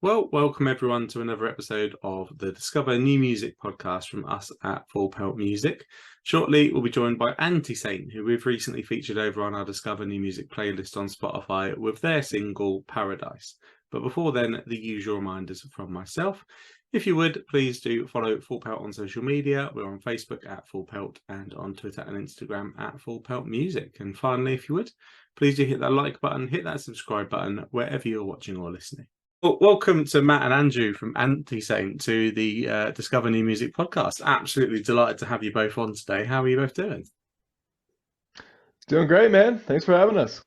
Well, welcome everyone to another episode of the Discover New Music podcast from us at Pelt Music. Shortly, we'll be joined by ANTISAINT, who we've recently featured over on our Discover New Music playlist on Spotify with their single Paradise. But before then, the usual reminders from myself. If you would, please do follow Pelt on social media. We're on Facebook at Pelt and on Twitter and Instagram at Pelt Music. And finally, if you would, please do hit that like button, hit that subscribe button wherever you're watching or listening. Well, welcome to Matt and Andrew from ANTISAINT to the Discover New Music podcast. Absolutely delighted to have you both on today. How are you both doing? Doing great, man. Thanks for having us.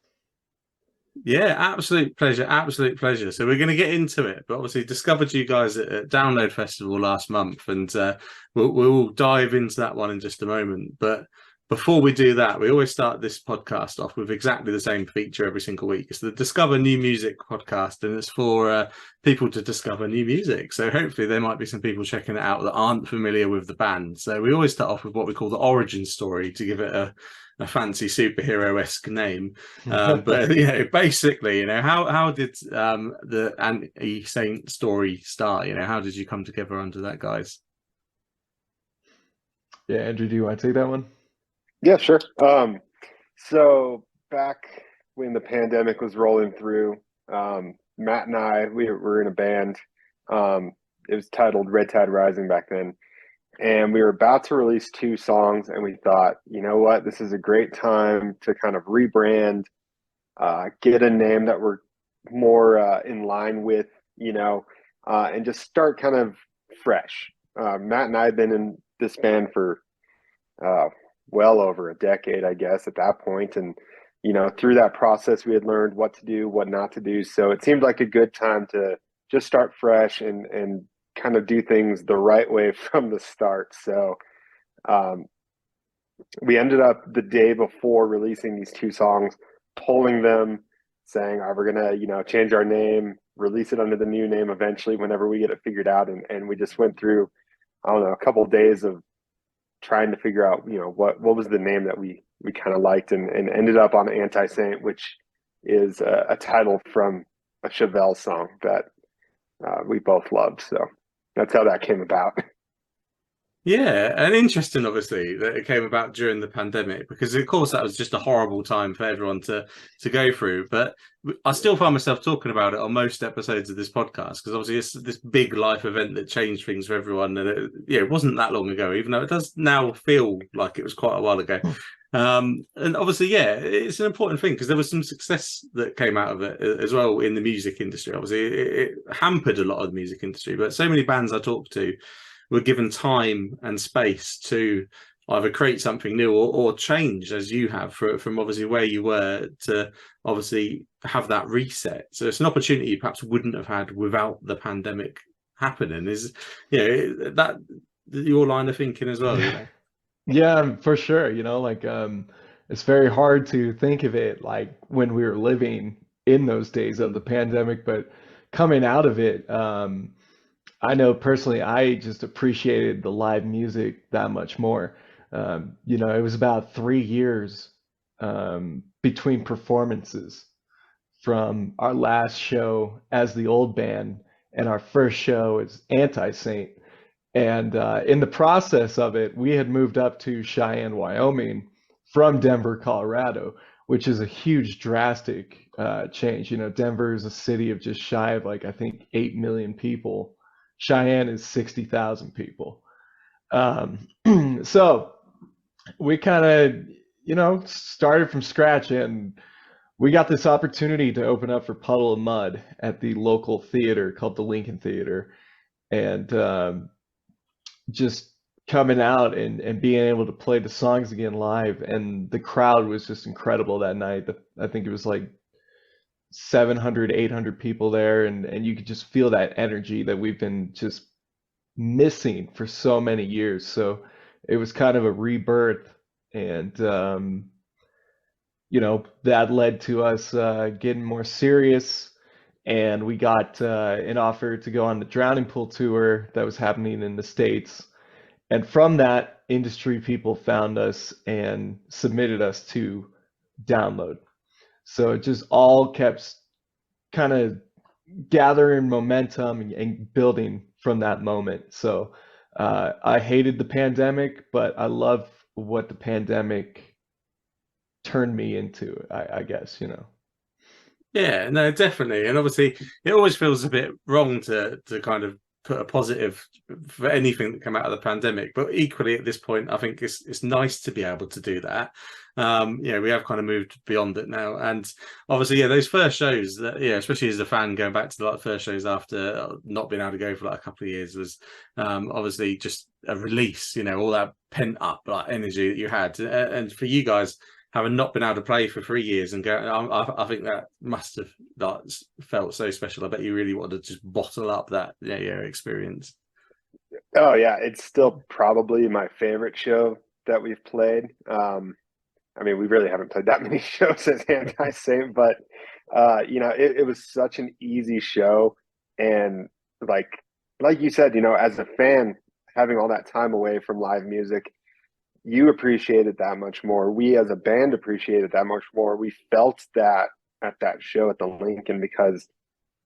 Yeah, absolute pleasure. Absolute pleasure. So we're going to get into it, but obviously discovered you guys at Download Festival last month, and we'll dive into that one in just a moment. But before we do that, we always start this podcast off with exactly the same feature every single week. It's the Discover New Music podcast, and it's for people to discover new music. So hopefully there might be some people checking it out that aren't familiar with the band. So we always start off with what we call the origin story to give it a fancy superhero-esque name. But basically, how did the ANTISAINT story start? How did you come together under that, guys? Yeah, Andrew, do you want to take that one? Yeah, sure. So back when the pandemic was rolling through, Matt and I, we were in a band. It was titled Red Tide Rising back then. And we were about to release 2 songs, and we thought, you know what, this is a great time to kind of rebrand, get a name that we're more in line with, and just start kind of fresh. Matt and I had been in this band for well over a decade, I guess, at that point. And, through that process, we had learned what to do, what not to do. So it seemed like a good time to just start fresh and kind of do things the right way from the start. So we ended up the day before releasing these 2 songs, pulling them, saying, "Are we gonna, change our name, release it under the new name eventually whenever we get it figured out?" And we just went through, I don't know, a couple of days of trying to figure out, what was the name that we kind of liked, and ended up on ANTISAINT, which is a title from a Chevelle song that we both loved. So that's how that came about. Yeah, and interesting, obviously, that it came about during the pandemic, because of course that was just a horrible time for everyone to go through. But I still find myself talking about it on most episodes of this podcast, because obviously it's this big life event that changed things for everyone, and it wasn't that long ago, even though it does now feel like it was quite a while ago. And obviously, yeah, it's an important thing because there was some success that came out of it as well in the music industry. Obviously, it hampered a lot of the music industry, but so many bands I talked to were given time and space to either create something new or change, as you have, from obviously where you were to obviously have that reset. So it's an opportunity you perhaps wouldn't have had without the pandemic happening. Is that your line of thinking as well? Yeah, for sure. It's very hard to think of it like when we were living in those days of the pandemic, but coming out of it, I know personally, I just appreciated the live music that much more. It was about 3 years between performances from our last show as the old band and our first show as ANTISAINT. And in the process of it, we had moved up to Cheyenne, Wyoming from Denver, Colorado, which is a huge, drastic change. Denver is a city of just shy of, like, I think 8 million people. Cheyenne is 60,000 people. So we kind of, started from scratch, and we got this opportunity to open up for Puddle of Mud at the local theater called the Lincoln Theater. And just coming out and being able to play the songs again live, and the crowd was just incredible that night. I think it was like 700, 800 people there, and you could just feel that energy that we've been just missing for so many years. So it was kind of a rebirth, and that led to us getting more serious, and we got an offer to go on the Drowning Pool tour that was happening in the States. And from that, industry people found us and submitted us to Download. So it just all kept kind of gathering momentum and building from that moment. So I hated the pandemic, but I love what the pandemic turned me into, I guess, you know. Yeah, no, definitely. And obviously it always feels a bit wrong to kind of put a positive for anything that came out of the pandemic. But equally at this point, I think it's nice to be able to do that. We have kind of moved beyond it now. And obviously, yeah, those first shows that, yeah, especially as a fan going back to the first shows after not being able to go for like a couple of years was obviously just a release, all that pent up like energy that you had. And for you guys, having not been able to play for 3 years and go, I think that must have like, felt so special. I bet you really wanted to just bottle up that experience. Oh yeah, it's still probably my favorite show that we've played. I mean, we really haven't played that many shows as Anti-Saint, but it was such an easy show, and like like you said, as a fan, having all that time away from live music, you appreciate it that much more. We as a band appreciate it that much more. We felt that at that show at the Lincoln because,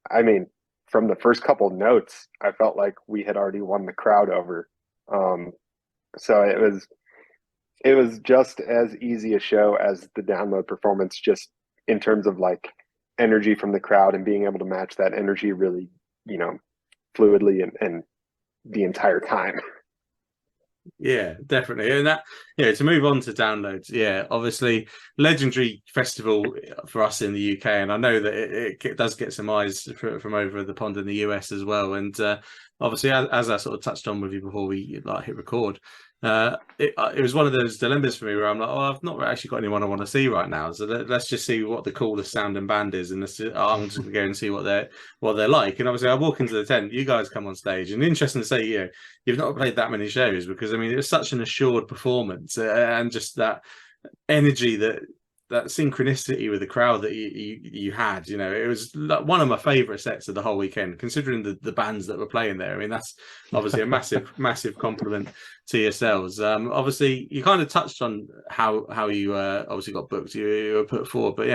I mean, from the first couple notes, I felt like we had already won the crowd over. Um, so it was just as easy a show as the download performance, just in terms of like energy from the crowd and being able to match that energy really, you know, fluidly and the entire time. Yeah, definitely. And that, to move on to downloads, yeah, obviously, legendary festival for us in the UK. And I know that it does get some eyes from over the pond in the US as well. And obviously, as I sort of touched on with you before we like hit record, it was one of those dilemmas for me where I'm like, oh, I've not actually got anyone I want to see right now. So let's just see what the coolest sounding band is. And I'm just going to go and see what they're like. And obviously, I walk into the tent, you guys come on stage. And interesting to say, you've not played that many shows because I mean it was such an assured performance and just that energy that synchronicity with the crowd that you had. It was like one of my favorite sets of the whole weekend, considering the bands that were playing there. I mean that's obviously a massive compliment to yourselves. Obviously you kind of touched on how you obviously got booked, you were put forward, but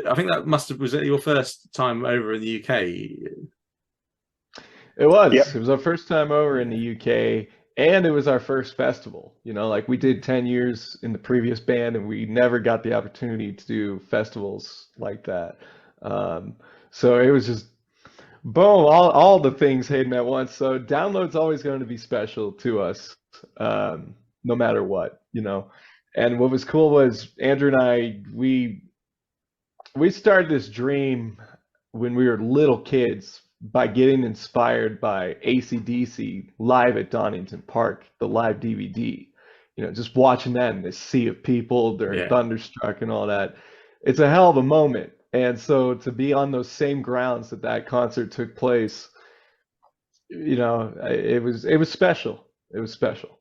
I think that was it your first time over in the UK. It was. Yep. It was our first time over in the UK, and it was our first festival. You know, like we did 10 years in the previous band, and we never got the opportunity to do festivals like that. Um, so it was just boom, all the things Hayden at once. So download's always going to be special to us, no matter what, you know. And what was cool was Andrew and I, we started this dream when we were little kids by getting inspired by AC/DC live at Donington Park, the live DVD. You know, just watching that in this sea of people during Yeah. Thunderstruck and all that. It's a hell of a moment. And so to be on those same grounds that that concert took place, you know, it was special. It was special.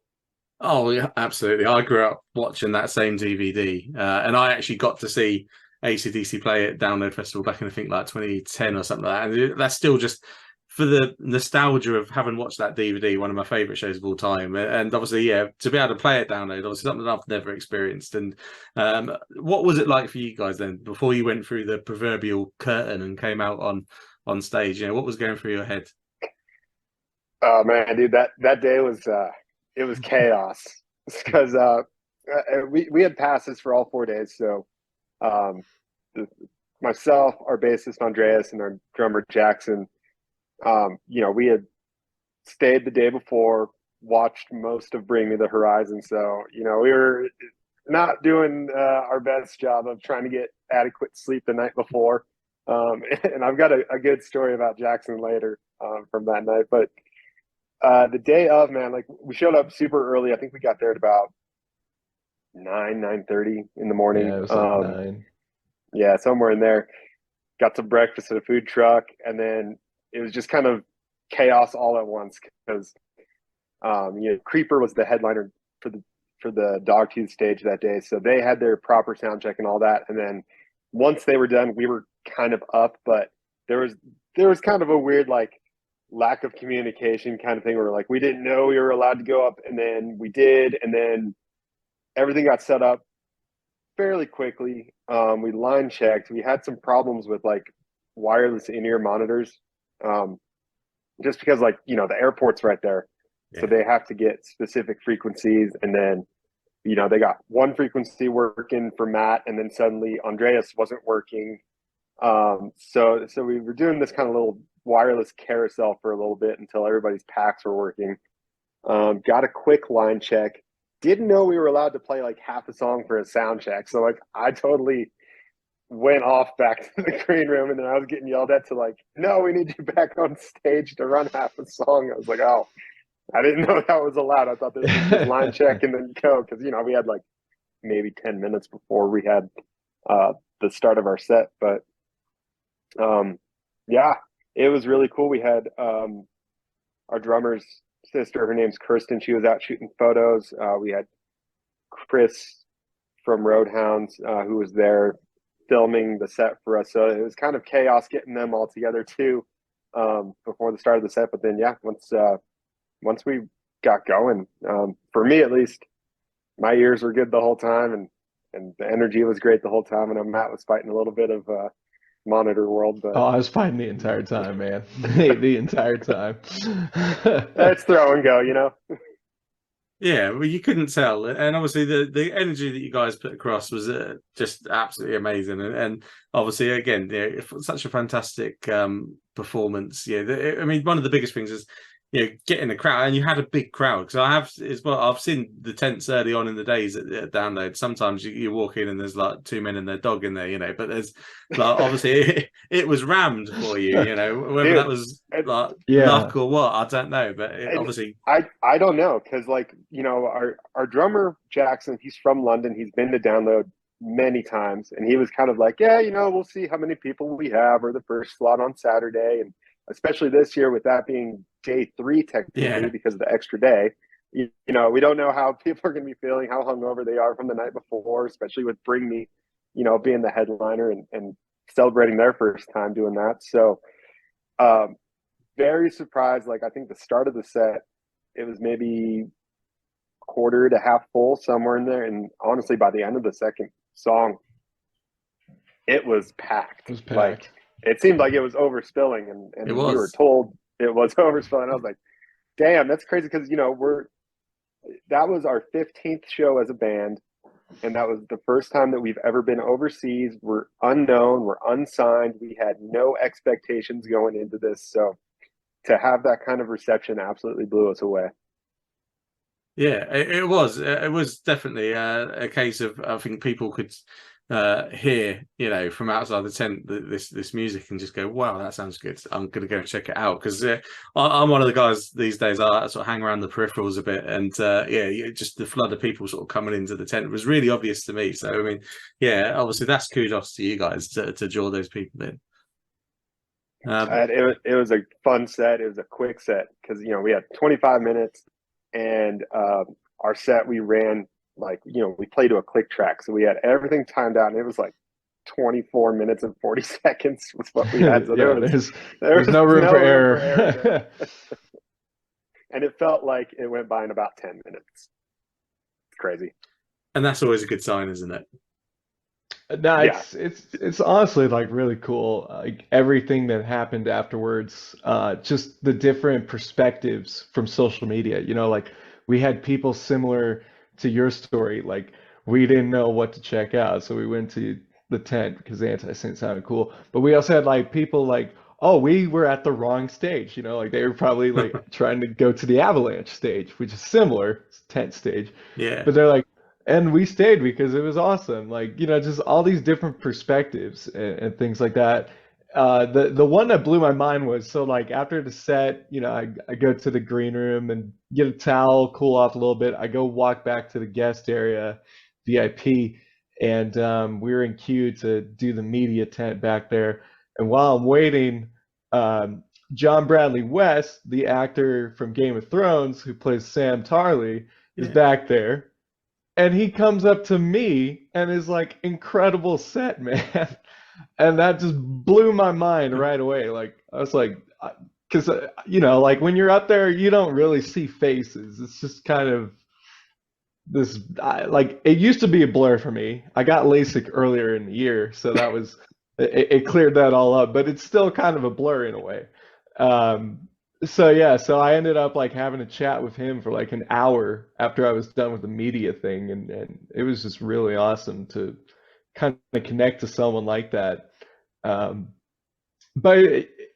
Oh yeah, absolutely. I grew up watching that same DVD, and I actually got to see AC/DC play at Download Festival back in I think like 2010 or something like that. And that's still just for the nostalgia of having watched that DVD, one of my favorite shows of all time. And obviously, yeah, to be able to play at Download, obviously something I've never experienced. And what was it like for you guys then before you went through the proverbial curtain and came out on stage? What was going through your head? Oh man, dude, that day was it was chaos because we had passes for all 4 days. So um, the, myself, our bassist Andreas, and our drummer Jackson, we had stayed the day before, watched most of Bring Me the Horizon. So we were not doing our best job of trying to get adequate sleep the night before. And I've got a good story about Jackson later from that night, but. The day of, man, like we showed up super early. I think we got there at about 9:30 in the morning. Yeah, it was like 9. Yeah, somewhere in there. Got some breakfast at a food truck, and then it was just kind of chaos all at once because Creeper was the headliner for the Dogtooth stage that day, so they had their proper sound check and all that. And then once they were done, we were kind of up, but there was kind of a weird like lack of communication kind of thing where like we didn't know we were allowed to go up, and then we did, and then everything got set up fairly quickly. We line checked. We had some problems with like wireless in-ear monitors, just because like the airport's right there, so Yeah. they have to get specific frequencies, and then they got one frequency working for Matt, and then suddenly Andreas wasn't working. So we were doing this kind of little wireless carousel for a little bit until everybody's packs were working. Got a quick line check. Didn't know we were allowed to play like half a song for a sound check. So like I totally went off back to the green room, and then I was getting yelled at to like, no, we need you back on stage to run half a song. I was like, oh, I didn't know that was allowed. I thought this was just line check and then go, because we had like maybe 10 minutes before we had the start of our set. But yeah, it was really cool. We had our drummer's sister, her name's Kirsten. She was out shooting photos. We had Chris from Roadhounds who was there filming the set for us. So it was kind of chaos getting them all together too before the start of the set. But then yeah, once we got going, for me at least, my ears were good the whole time, and the energy was great the whole time. And Matt was fighting a little bit of monitor world, but Oh, I was fighting the entire time, man. The entire time. it's throw and go, Yeah, well, you couldn't tell, and obviously the energy that you guys put across was just absolutely amazing, and obviously again, such a fantastic performance. Yeah, I mean, one of the biggest things is getting the crowd, and you had a big crowd, because I have as well. I've seen the tents early on in the days at Download. Sometimes you walk in and there's like two men and their dog in there, but there's like obviously it was rammed for you, whether Dude, that was like Yeah. luck or what, I don't know, but obviously I don't know, because like our drummer Jackson, he's from London. He's been to Download many times, and he was kind of like, yeah, we'll see how many people we have, or the first slot on Saturday, and especially this year with that being day 3 technically, yeah. because of the extra day. We don't know how people are going to be feeling, how hungover they are from the night before, especially with Bring Me, being the headliner and celebrating their first time doing that. So very surprised. Like I think the start of the set, it was maybe quarter to half full, somewhere in there, and honestly by the end of the second song, it was packed. It was Like packed. it seemed like it was overspilling, and It we were was. told it was overspilling. I was like, damn, that's crazy, because that was our 15th show as a band, and that was the first time that we've ever been overseas. We're unknown, we're unsigned, we had no expectations going into this, so to have that kind of reception absolutely blew us away. Yeah, it was. It was definitely a case of, I think people could hear, from outside the tent, this music, and just go, "Wow, that sounds good. I'm going to go and check it out." Because I'm one of the guys these days. I sort of hang around the peripherals a bit, and just the flood of people sort of coming into the tent was really obvious to me. So I mean, yeah, obviously that's kudos to you guys to draw those people in. It was a fun set. It was a quick set, because we had 25 minutes, and our set we ran like we played to a click track, so we had everything timed out, and it was like 24 minutes and 40 seconds was what we had. So Yeah, there was no room for error. error and it felt like it went by in about 10 minutes. It's crazy. And that's always a good sign, isn't it? No, Yeah. it's honestly like really cool. Like everything that happened afterwards, just the different perspectives from social media. Like we had people similar to your story. Like we didn't know what to check out, so we went to the tent because the Anti-Saint sounded cool. But we also had like people like, oh, we were at the wrong stage. Like they were probably like trying to go to the Avalanche stage, which is similar, it's tent stage. Yeah. But they're like, and we stayed because it was awesome. Like, just all these different perspectives and things like that. The one that blew my mind was, so like after the set, I go to the green room and get a towel, cool off a little bit. I go walk back to the guest area, VIP, and we were in queue to do the media tent back there. And while I'm waiting, John Bradley West, the actor from Game of Thrones who plays Sam Tarly, is Yeah. back there. And he comes up to me and is like, incredible set, man. And that just blew my mind right away. Like, I was like, because, like when you're up there, you don't really see faces. It's just kind of like, it used to be a blur for me. I got LASIK earlier in the year, so that was it cleared that all up, but it's still kind of a blur in a way. Um, so yeah, so I ended up like having a chat with him for like an hour after I was done with the media thing, and it was just really awesome to kind of connect to someone like that. Um, but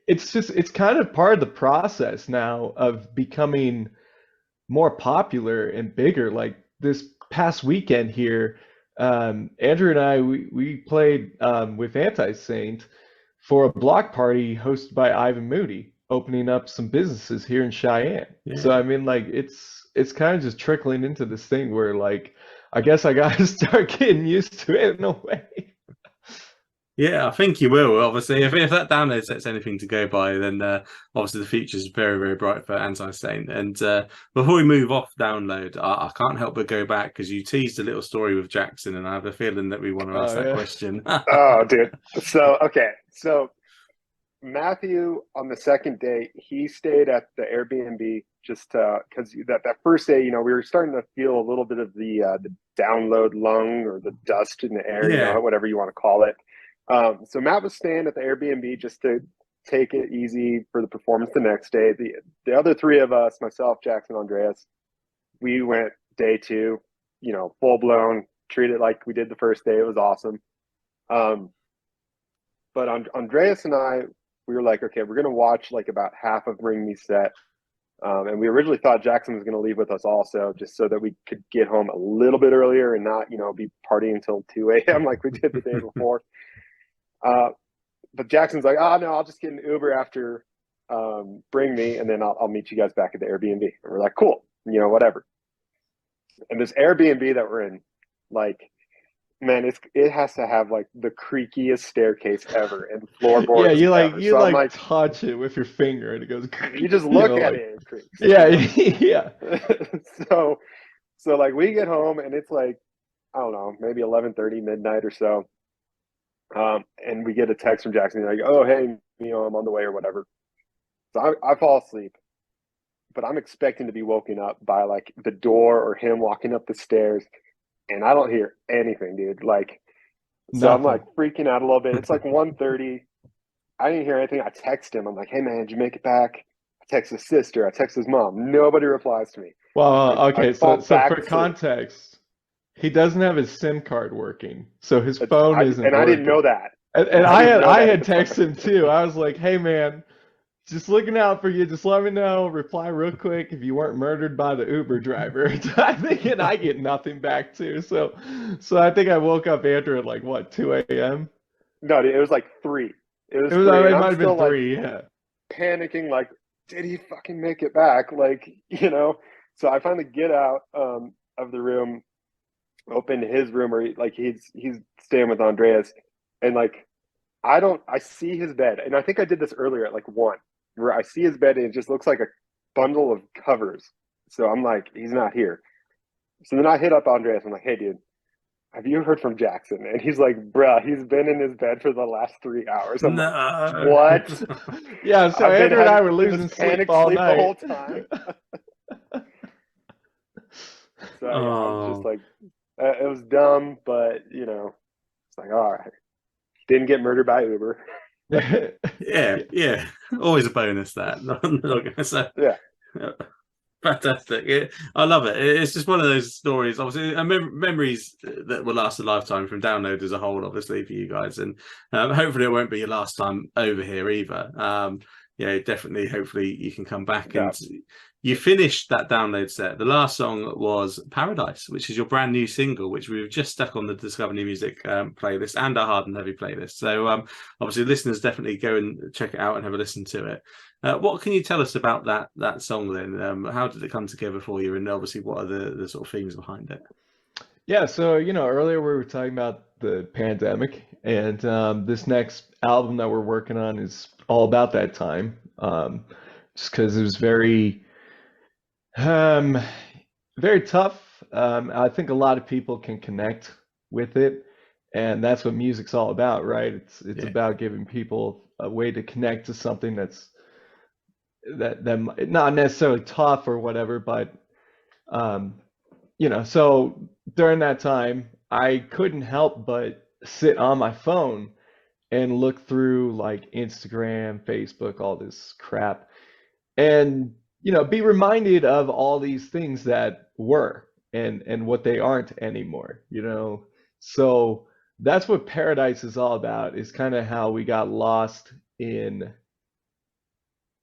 it's just it's kind of part of the process now of becoming more popular and bigger. Like this past weekend here, Andrew and I we played with Anti-Saint for a block party hosted by Ivan Moody, opening up some businesses here in Cheyenne. So Yeah. I mean, like it's kind of just trickling into this thing where like I guess I gotta start getting used to it in a way. Yeah, I think you will. Obviously, if that download set's anything to go by, then obviously the future's very, very bright for Anti-Saint. And before we move off download, I can't help but go back because you teased a little story with Jackson, and I have a feeling that we want to ask Oh that yeah. question. Oh, dude. So okay, so Matthew on the second day, he stayed at the Airbnb just because that first day, we were starting to feel a little bit of the download lung or the dust in the air, Yeah, whatever you want to call it. So Matt was staying at the Airbnb just to take it easy for the performance the next day. The other three of us, myself, Jackson, Andreas, we went day two, full blown, treat it like we did the first day. It was awesome. Um, but Andreas and I, we were like, okay, we're gonna watch like about half of Bring Me Set. And we originally thought Jackson was going to leave with us also, just so that we could get home a little bit earlier and not, be partying until 2 a.m. like we did the day before. Uh, but Jackson's like, oh no, I'll just get an Uber after Bring Me, and then I'll meet you guys back at the Airbnb. And we're like, cool, whatever. And this Airbnb that we're in, like, man, it has to have like the creakiest staircase ever and Yeah, floorboards ever. you So I'm like like, touch it with your finger and it goes, you just look at like it, it creaks. yeah, yeah. So like we get home and it's like, I don't know, maybe 11:30 midnight or so. And we get a text from Jackson like, oh hey, I'm on the way or whatever. So I fall asleep, but I'm expecting to be woken up by like the door or him walking up the stairs, and I don't hear anything, dude. Like, so I'm Nothing. like freaking out a little bit. It's like 1:30. I didn't hear anything. I text him. I'm like, hey man, did you make it back? I text his sister. I text his mom. Nobody replies to me. Well, I okay, fall so back for asleep. context, he doesn't have his SIM card working, so his phone isn't I didn't know working. that. And I didn't know I that at had the time. texted him too. I was like, "Hey man, just looking out for you. Just let me know. Reply real quick if you weren't murdered by the Uber driver." I think, and I get nothing back too. So I think I woke up Andrew at like what 2 a.m. No, dude, it was like 3. It was It was. 3, and It I'm might have been still like 3. Yeah. panicking. Like, did he fucking make it back? Like, So I finally get out of the room, open his room, or like he's staying with Andreas, and like I see his bed, and I think I did this earlier at like 1, where I see his bed and it just looks like a bundle of covers. So I'm like, he's not here. So then I hit up Andreas. I'm like, hey, dude, have you heard from Jackson? And he's like, bruh, he's been in his bed for the last 3 hours. I'm like, no. what? Yeah. So I've been Andrew and I having were this losing sleep panic all sleep the night. whole time. So yeah, I was just Oh, like, it was dumb, but it's like, all right, didn't get murdered by Uber. yeah, yeah. Always a bonus that. Not gonna say. Yeah, Fantastic. Yeah, I love it. It's just one of those stories, obviously, and memories that will last a lifetime from download as a whole, obviously, for you guys. And hopefully, it won't be your last time over here either. Yeah, definitely. Hopefully, you can come back yeah, and you finished that download set. The last song was Paradise, which is your brand new single, which we've just stuck on the Discover New Music playlist and our Hard and Heavy playlist. So, obviously, listeners definitely go and check it out and have a listen to it. What can you tell us about that song then? How did it come together for you, and obviously, what are the sort of themes behind it? Yeah, so earlier we were talking about the pandemic, and this next album that we're working on is all about that time. Just because it was um, very tough. I think a lot of people can connect with it, and that's what music's all about, right? It's Yeah, about giving people a way to connect to something that not necessarily tough or whatever, but um, so during that time, I couldn't help but sit on my phone and look through like Instagram, Facebook, all this crap, and be reminded of all these things that were and what they aren't anymore, So that's what Paradise is all about, is kind of how we got lost in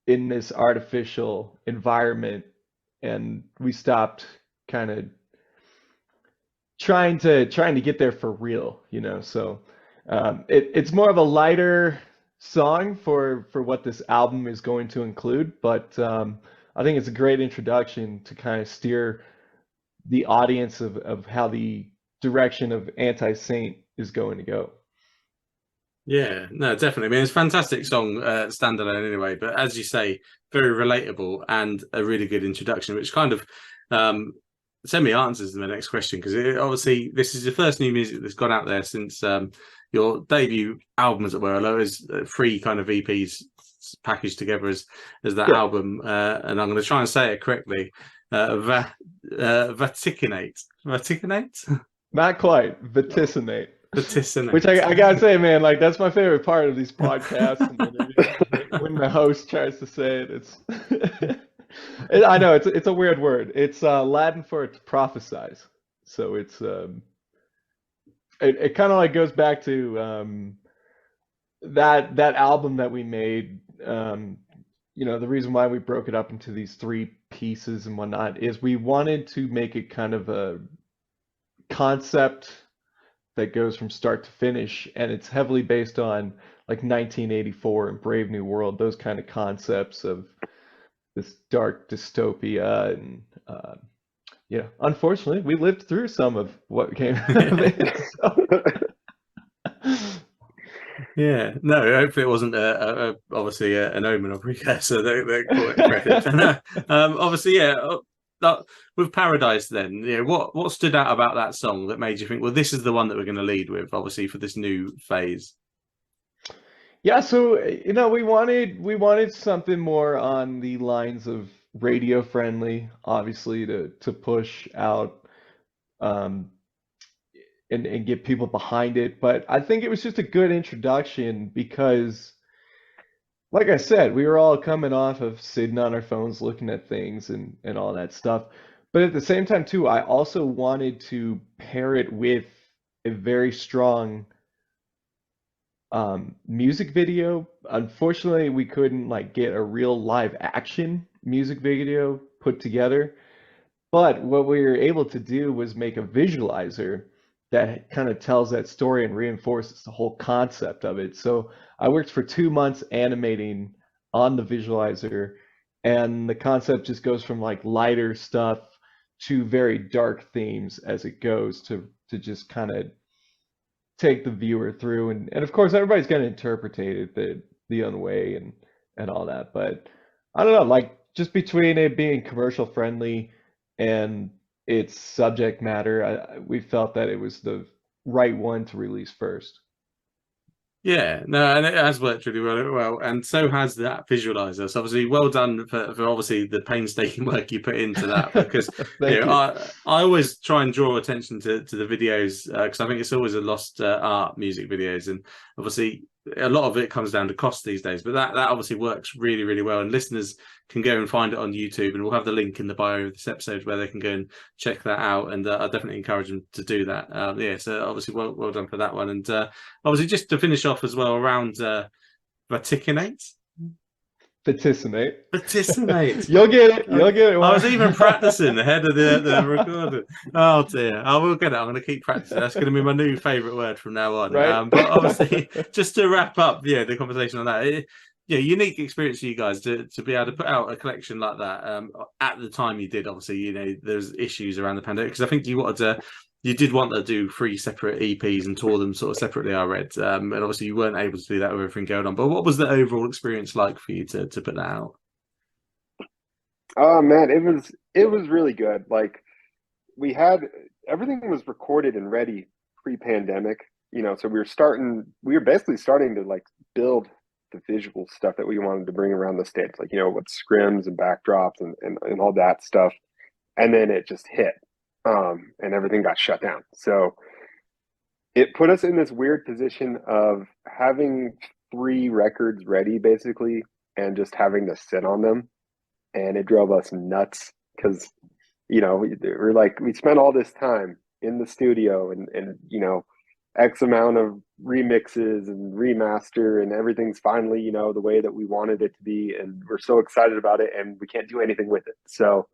this artificial environment, and we stopped kind of trying to get there for real, So it's more of a lighter song for what this album is going to include, but I think it's a great introduction to kind of steer the audience of how the direction of Anti-Saint is going to go. Yeah, no, definitely. I mean, it's a fantastic song, standalone anyway, but as you say, very relatable and a really good introduction, which kind of semi answers the next question, because obviously this is the first new music that's gone out there since your debut album, as it were, although it's three kind of EPs packaged together as that album, and I'm going to try and say it correctly. Vaticinate. Not quite. Vaticinate. Vaticinate. Which I gotta say, man, like that's my favorite part of these podcasts and interviews, when the host tries to say it. It's I know it's a weird word. It's Latin for to prophesize. So it's it kind of like goes back to that album that we made. The reason why we broke it up into these three pieces and whatnot is we wanted to make it kind of a concept that goes from start to finish, and it's heavily based on like 1984 and Brave New World, those kind of concepts of this dark dystopia. And unfortunately, we lived through some of what came out of it. So. Yeah, no, hopefully it wasn't obviously an omen or precursor. They're quite credit. Obviously, yeah. With Paradise, then, what stood out about that song that made you think, well, this is the one that we're going to lead with, obviously, for this new phase? Yeah, so we wanted something more on the lines of radio friendly, obviously, to push out and get people behind it. But I think it was just a good introduction because, like I said, we were all coming off of sitting on our phones looking at things and all that stuff. But at the same time, too, I also wanted to pair it with a very strong music video. Unfortunately, we couldn't like get a real live action music video put together. But what we were able to do was make a visualizer that kind of tells that story and reinforces the whole concept of it. So I worked for 2 months animating on the visualizer, and the concept just goes from like lighter stuff to very dark themes as it goes to just kind of take the viewer through. And of course everybody's going to interpret it the own way and all that. But I don't know, like just between it being commercial friendly and its subject matter, we felt that it was the right one to release first. Yeah, no, and it has worked really well, and so has that visualizer. So obviously, well done for obviously the painstaking work you put into that. Because Thank you. I always try and draw attention to the videos, because I think it's always a lost art, music videos, and obviously a lot of it comes down to cost these days. But that obviously works really, really well, and listeners can go and find it on YouTube, and we'll have the link in the bio of this episode where they can go and check that out. And I definitely encourage them to do that. Yeah, so obviously well done for that one. And obviously, just to finish off as well around Vaticinate. Vaticinate. You'll get it. You'll get it. I was even practicing ahead of the recording. Oh dear. I will get it. I'm going to keep practicing. That's going to be my new favourite word from now on. Right. But obviously, just to wrap up, the conversation on that. Unique experience for you guys to be able to put out a collection like that. At the time you did, obviously, there's issues around the pandemic, because I think you did want to do 3 separate EPs and tour them sort of separately, I read. And obviously you weren't able to do that with everything going on. But what was the overall experience like for you to put that out? Oh man, it was really good. Like we had everything was recorded and ready pre-pandemic, so we were basically starting to like build the visual stuff that we wanted to bring around the stage, like with scrims and backdrops and all that stuff. And then it just hit. And everything got shut down. So it put us in this weird position of having 3 records ready basically and just having to sit on them. And it drove us nuts because, we're like, we spent all this time in the studio and X amount of remixes and remaster and everything's finally, the way that we wanted it to be. And we're so excited about it and we can't do anything with it. So,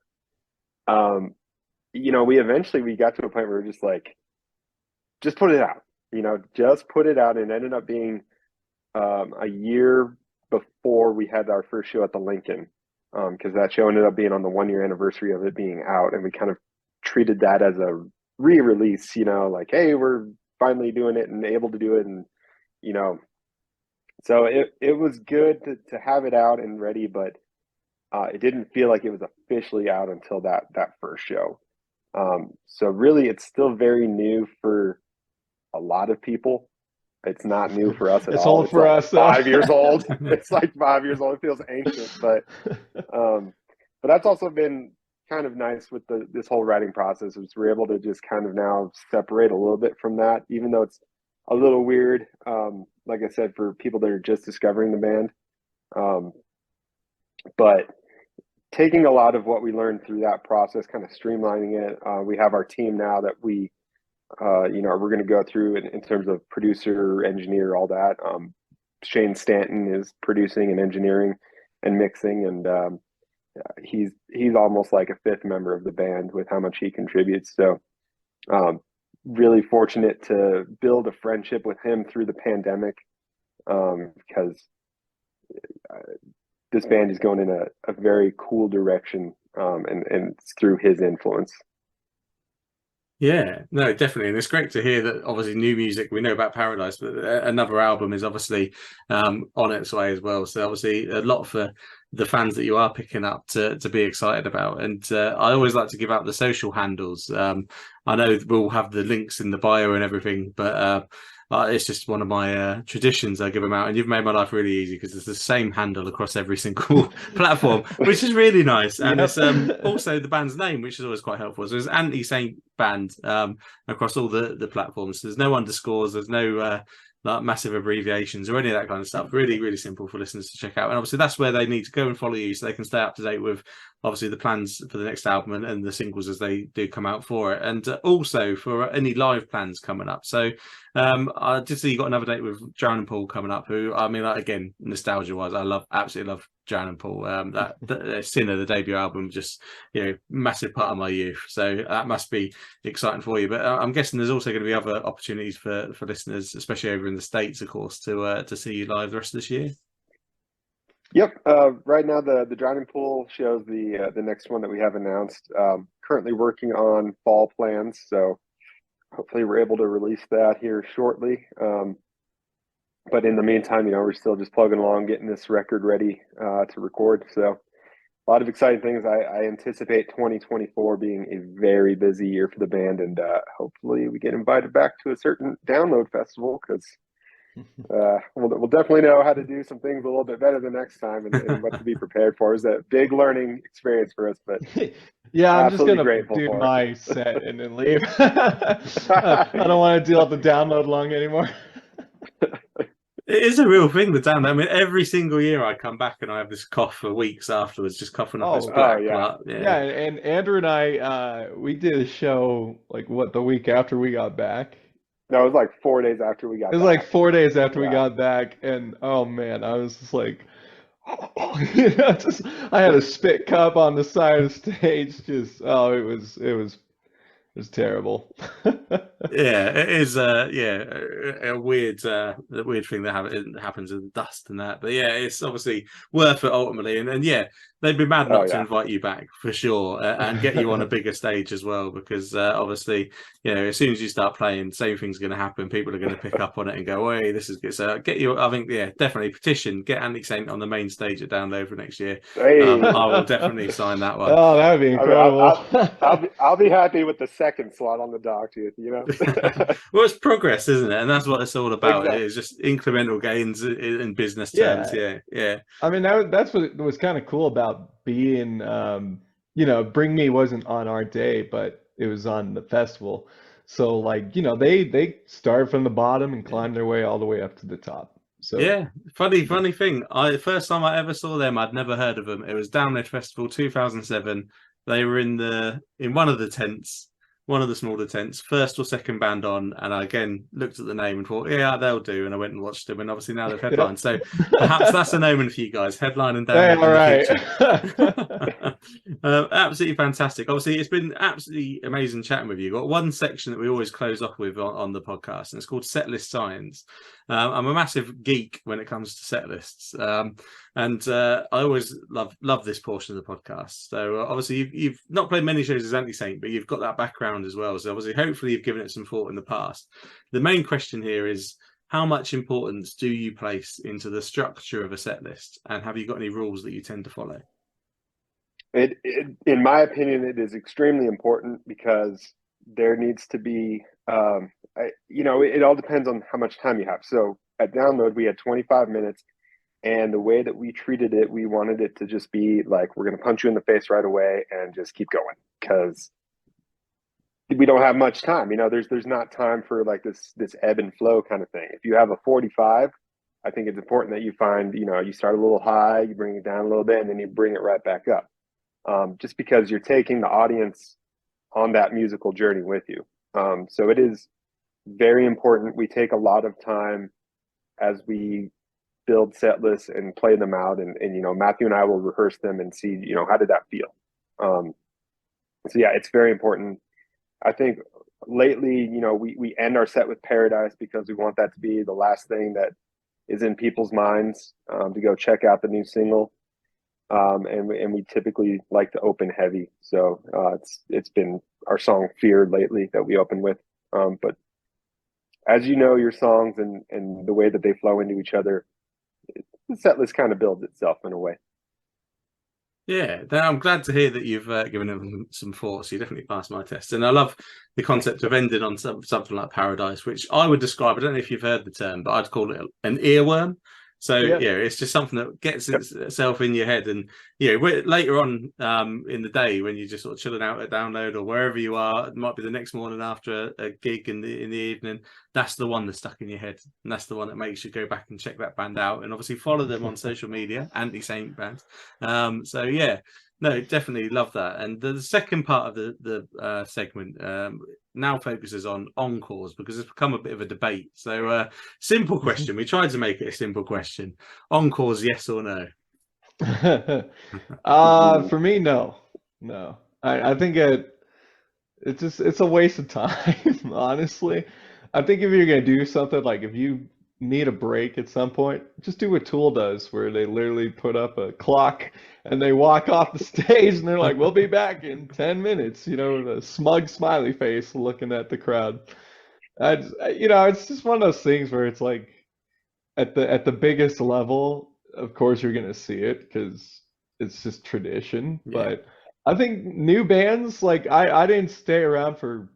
we got to a point where we're just like, just put it out, just put it out. And it ended up being a year before we had our first show at the Lincoln, because that show ended up being on the 1 year anniversary of it being out. And we kind of treated that as a re-release, like, hey, we're finally doing it and able to do it. And, so it was good to have it out and ready, but it didn't feel like it was officially out until that first show. So really, it's still very new for a lot of people. It's not new for us at It's all. old for us. 5 years old. It's like 5 years old. It feels ancient, but that's also been kind of nice with this whole writing process. Is we're able to just kind of now separate a little bit from that, even though it's a little weird. Like I said, for people that are just discovering the band, but taking a lot of what we learned through that process, kind of streamlining it. We have our team now that we're going to go through in terms of producer, engineer, all that. Shane Stanton is producing and engineering and mixing, and he's almost like a fifth member of the band with how much he contributes. So really fortunate to build a friendship with him through the pandemic, because this band is going in a very cool direction, and it's through his influence. Yeah, no, definitely. And it's great to hear that obviously new music, we know about Paradise, but another album is obviously on its way as well. So obviously a lot for the fans that you are picking up to be excited about. And I always like to give out the social handles. I know we'll have the links in the bio and everything, but it's just one of my traditions. I give them out, and you've made my life really easy because it's the same handle across every single platform, which is really nice. And Yep. it's also the band's name, which is always quite helpful. So it's Anti-Saint Band across all the platforms. So there's no underscores, there's no like massive abbreviations or any of that kind of stuff. Really, really simple for listeners to check out. And obviously that's where they need to go and follow you so they can stay up to date with obviously the plans for the next album and the singles as they do come out for it. And also for any live plans coming up. So I did see you got another date with Joan and Paul coming up, who, I mean, like, again, nostalgia wise, absolutely love Joan and Paul. That Sinner, the debut album, just, massive part of my youth. So that must be exciting for you. But I'm guessing there's also going to be other opportunities for listeners, especially over in the States, of course, to see you live the rest of this year. Yep. Right now, the Drowning Pool show's the next one that we have announced. Currently working on fall plans, so hopefully we're able to release that here shortly. But in the meantime, we're still just plugging along, getting this record ready to record. So a lot of exciting things. I anticipate 2024 being a very busy year for the band, and hopefully we get invited back to a certain download festival, because we'll definitely know how to do some things a little bit better the next time, and what to be prepared for. Is a big learning experience for us, but yeah, I'm just gonna grateful do for my set and then leave. I don't want to deal with the download long anymore. It is a real thing, the download. I mean, every single year I come back and I have this cough for weeks afterwards, just coughing up this black. Yeah, and Andrew and I, we did a show the week after we got back. No, it was like 4 days after we got back. It was like 4 days after we got back, and oh man, I was just like, I had a spit cup on the side of the stage. It was terrible. Yeah, it is. A weird thing that happens with dust and that. But yeah, it's obviously worth it ultimately. And yeah, they'd be mad not to invite you back for sure, and get you on a bigger stage as well. Because obviously, as soon as you start playing, same thing's going to happen. People are going to pick up on it and go, "Hey, this is good." So get you. I think definitely petition, get Anti-Saint on the main stage at Download for next year. Hey. I will definitely sign that one. Oh, that would be incredible. I'll be happy with the second slot on the dock, Well, it's progress, isn't it? And that's what it's all about. Exactly. It's just incremental gains in business terms. Yeah. I mean, that's what was kind of cool about being, Bring Me wasn't on our day, but it was on the festival. So like, you know, they start from the bottom and climb their way all the way up to the top. So Yeah, funny thing. The first time I ever saw them, I'd never heard of them. It was Download Festival 2007. They were in one of the tents, one of the smaller tents, first or second band on, and I again looked at the name and thought, yeah, they'll do. And I went and watched them, and obviously now they've yep. headlined. So perhaps that's an omen for you guys, headline and Yeah, Download all in the right. future. Absolutely fantastic. Obviously, it's been absolutely amazing chatting with you. Got one section that we always close off with on the podcast, and it's called Setlist Science. I'm a massive geek when it comes to set lists, and I always love this portion of the podcast. So obviously you've not played many shows as Anti-Saint, but you've got that background as well. So obviously, hopefully, you've given it some thought in the past. The main question here is, how much importance do you place into the structure of a set list, and have you got any rules that you tend to follow? In my opinion, it is extremely important because there needs to be, it all depends on how much time you have. So at Download, we had 25 minutes, and the way that we treated it, we wanted it to just be like, we're going to punch you in the face right away and just keep going because we don't have much time. There's not time for like this ebb and flow kind of thing. If you have a 45, I think it's important that you find, you start a little high, you bring it down a little bit, and then you bring it right back up. Just because you're taking the audience on that musical journey with you. So it is very important. We take a lot of time as we build set lists and play them out. And Matthew and I will rehearse them and see, how did that feel? So yeah, it's very important. I think lately, we end our set with Paradise because we want that to be the last thing that is in people's minds, to go check out the new single. And we typically like to open heavy. So it's been our song Fear lately that we open with. But as you know, your songs and the way that they flow into each other, the set list kind of builds itself in a way. Yeah, I'm glad to hear that you've given them some thought. So you definitely passed my test, and I love the concept of ending on something like Paradise, which I would describe. I don't know if you've heard the term, but I'd call it an earworm. So Yeah. it's just something that gets itself in your head, and later on in the day when you're just sort of chilling out at Download or wherever you are, it might be the next morning after a gig in the evening. That's the one that's stuck in your head, and that's the one that makes you go back and check that band out, and obviously follow them on social media, Anti-Saint band. So yeah, no, definitely love that. And the second part of the segment now focuses on encores because it's become a bit of a debate. So simple question. We tried to make it a simple question. Encores, yes or no? For me, no. I think it's a waste of time, honestly. I think if you're gonna do something, like if you need a break at some point, just do what Tool does, where they literally put up a clock and they walk off the stage and they're like, "We'll be back in 10 minutes," with a smug smiley face looking at the crowd. It's just one of those things where it's like at the biggest level, of course you're gonna see it because it's just tradition. Yeah. But I think new bands, like I didn't stay around for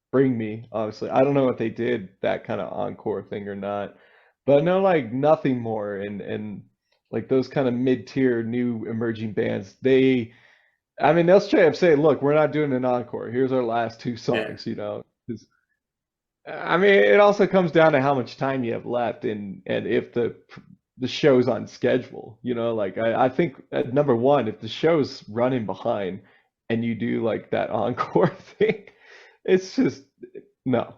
Bring Me, obviously. I don't know if they did that kind of encore thing or not, but no, like Nothing More and like those kind of mid-tier new emerging bands, they'll straight up say, "Look, we're not doing an encore. Here's our last two songs," 'Cause, it also comes down to how much time you have left and if the show's on schedule. Like I think at number one, if the show's running behind and you do like that encore thing, it's just no,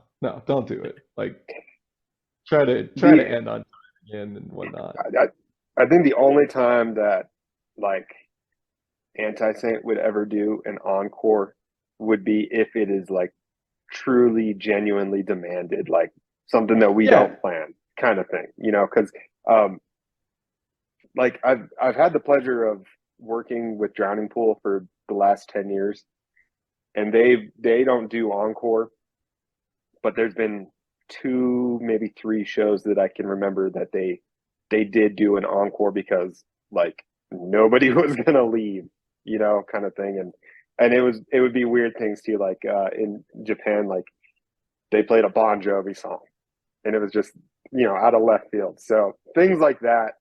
don't do it. Like try to end on time again and whatnot. I think the only time that like Anti-Saint would ever do an encore would be if it is like truly genuinely demanded, like something that we don't plan kind of thing, because like I've had the pleasure of working with Drowning Pool for the last 10 years, and they don't do encore, but there's been 2 maybe 3 shows that I can remember that they did do an encore because like nobody was gonna leave, kind of thing. And it would be weird things too, like in Japan, like they played a Bon Jovi song and it was just, out of left field. So things like that,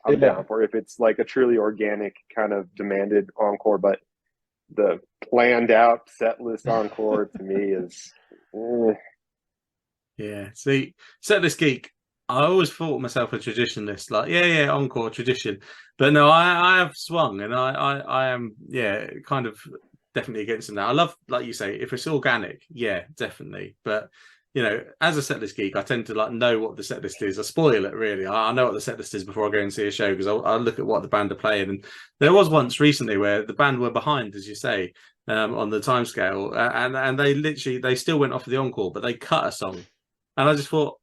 I'm down for if it's like a truly organic kind of demanded encore. But the planned out set list encore to me is Eh, Yeah. See, Setlist Geek, I always thought myself a traditionalist, like, yeah, encore tradition. But no, I have swung and I am, yeah, kind of definitely against it now. I love, like you say, if it's organic, yeah, definitely. But as a setlist geek, I tend to like know what the setlist is. I spoil it really. I know what the setlist is before I go and see a show because I look at what the band are playing. And there was once recently where the band were behind, as you say, on the timescale, and they still went off of the encore, but they cut a song, and I just thought,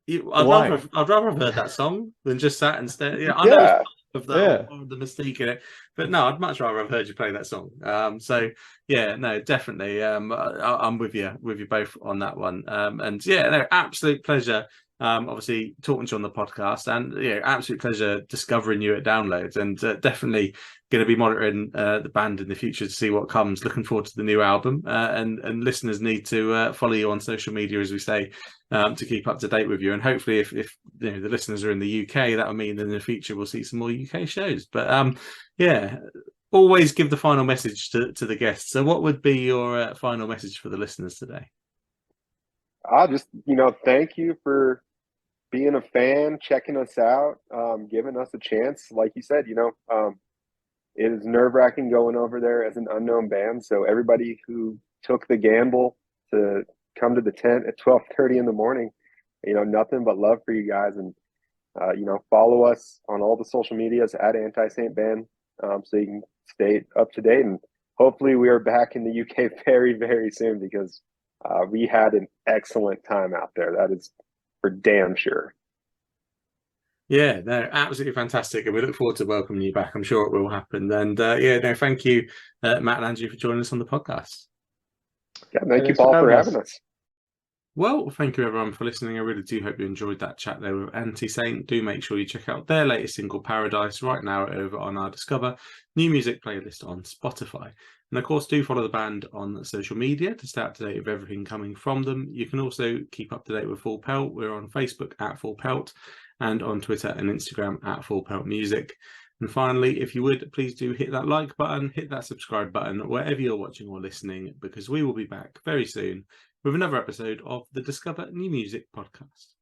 Why? I'd rather have heard that song than just sat and stare. Yeah, I know it's yeah, part of Yeah. the mystique in it, but no, I'd much rather have heard you play that song. So yeah, no, definitely. I'm with you both on that one. And yeah, no, absolute pleasure. Obviously talking to you on the podcast, and yeah, absolute pleasure discovering you at Downloads, and definitely going to be monitoring the band in the future to see what comes. Looking forward to the new album, and listeners need to follow you on social media, as we say, to keep up to date with you. And hopefully, if the listeners are in the UK, that will mean in the future we'll see some more UK shows. But yeah, always give the final message to the guests. So, what would be your final message for the listeners today? I'll just thank you for being a fan, checking us out, giving us a chance. Like you said, it is nerve-wracking going over there as an unknown band. So everybody who took the gamble to come to the tent at 12:30 in the morning, nothing but love for you guys. And follow us on all the social medias at Anti-Saint Band, so you can stay up to date. And hopefully we are back in the UK very, very soon, because we had an excellent time out there. That is for damn sure. Yeah, no, absolutely fantastic, and we look forward to welcoming you back. I'm sure it will happen. And yeah, no, thank you, Matt and Andrew, for joining us on the podcast. Yeah, thank you, Thanks for Paul, for having having us. us. Well, thank you everyone for listening. I really do hope you enjoyed that chat there with Anti-Saint. Do make sure you check out their latest single, Paradise, right now over on our Discover New Music playlist on Spotify. And of course, do follow the band on social media to stay up to date with everything coming from them. You can also keep up to date with Full Pelt. We're on Facebook at Full Pelt, and on Twitter and Instagram at Full Pelt Music. And finally, if you would, please do hit that like button, hit that subscribe button, wherever you're watching or listening, because we will be back very soon with another episode of the Discover New Music podcast.